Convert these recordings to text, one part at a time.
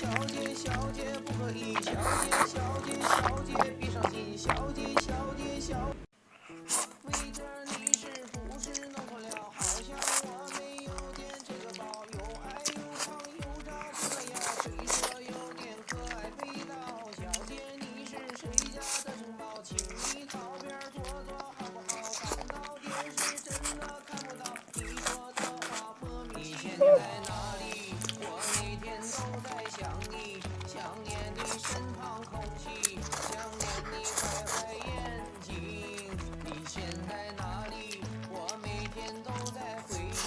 小姐，小姐不可以，小姐，小姐，小姐闭上心，小姐，小姐，小。waiter，你是不是弄错了？好像我没有点这个包，又矮又胖又长不得腰，虽说有点可爱味道。小姐，你是谁家的城堡？请你靠边坐坐好不好？挡到电视真的看不到，你说的话破迷。你现在哪里？我每天都在想你，想念你身旁空气，想念你坏坏眼睛。你现在哪里？我每天都在回忆，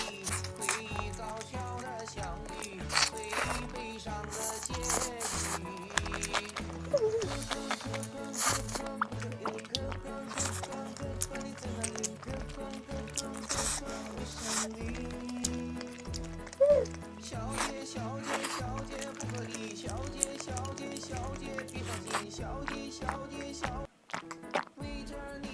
回忆搞笑的相遇，回忆悲伤的结局。你在哪里？我想你。小姐，小姐，小姐不可以，小姐，小姐，小姐闭上心，小姐，小姐，小。waiter，你。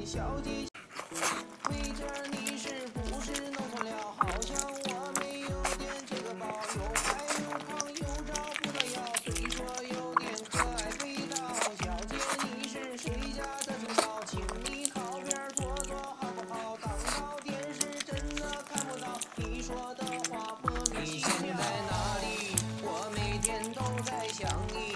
小姐。waiter，你是不是弄错了？好像我没有点这个包，又矮又胖又找不到腰，虽说有点可爱味道。小姐，你是谁家的城堡？请你靠边坐坐好不好？挡到电视真的看不到，你说的话莫名其妙。你现在哪里？我每天都在想你。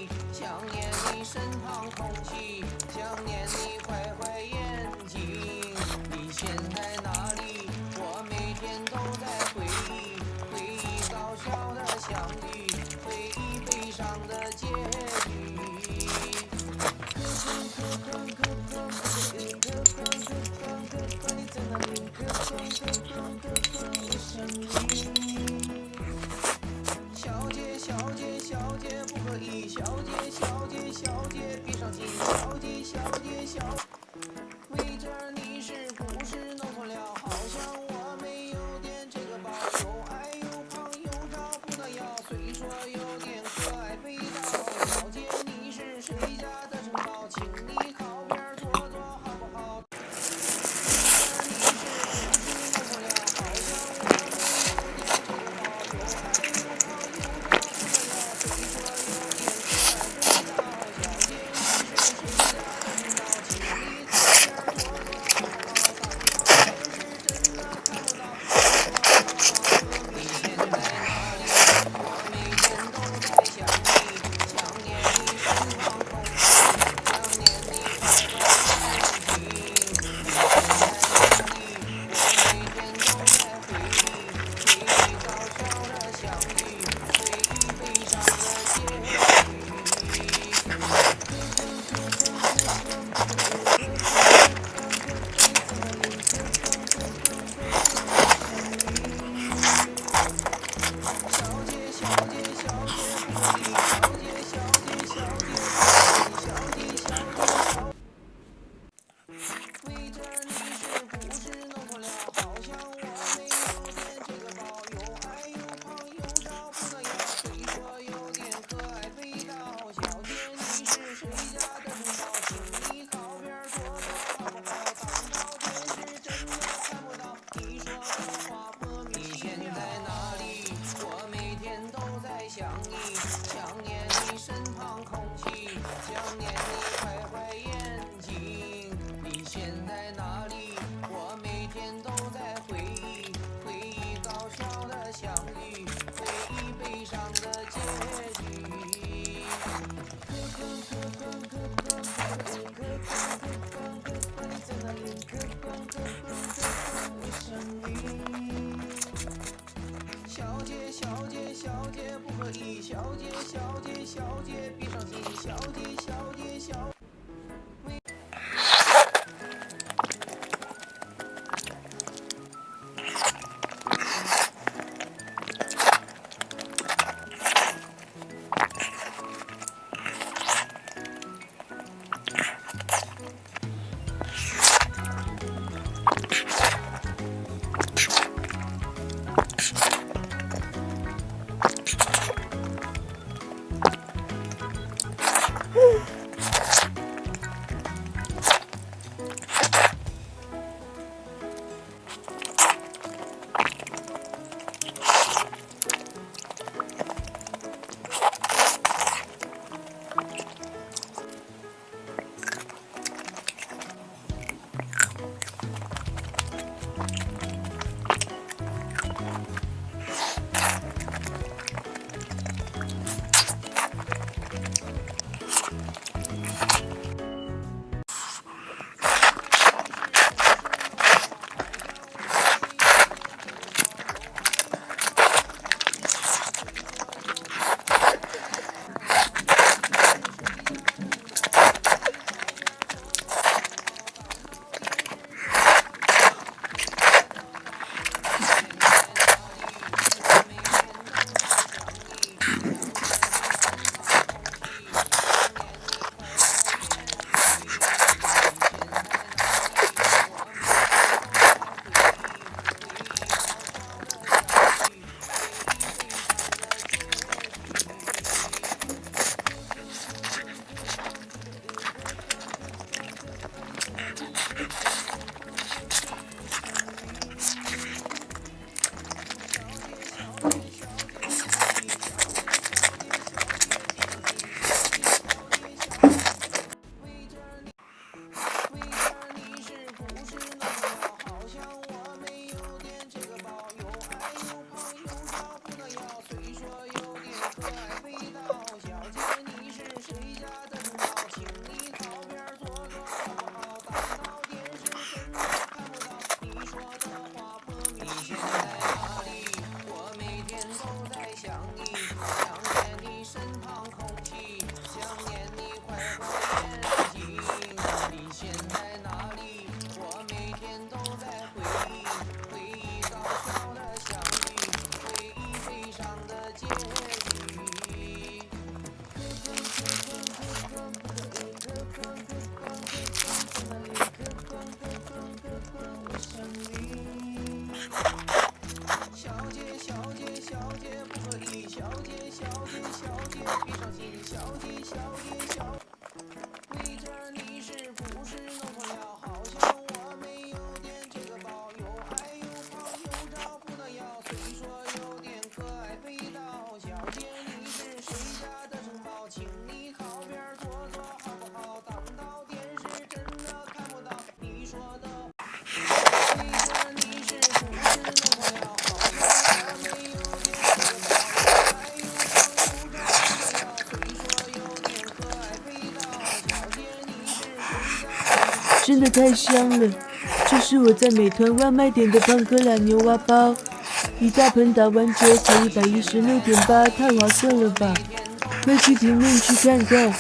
现在哪里？我每天都在想你，想念你身旁空气，想念你坏坏眼睛。你现在哪里？我每天都在回忆，回忆搞笑的相遇，回忆悲伤的结局。你在哪里？我想你。小姐，小姐，小姐不可以，小姐，小姐，小姐别伤心，小姐，小姐，小。真的太香了！这是我在美团外卖点的胖哥兰牛蛙包，一大盆打完折才116.8，太划算了吧！快去评论区看看，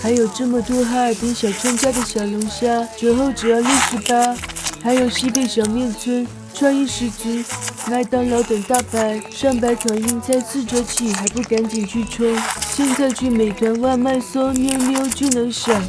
还有这么多哈尔滨小川家的小龙虾，折后只要68，还有西北小面村创意十足，麦当劳等大牌上百款硬菜4折起，还不赶紧去冲！现在去美团外卖搜妞妞就能享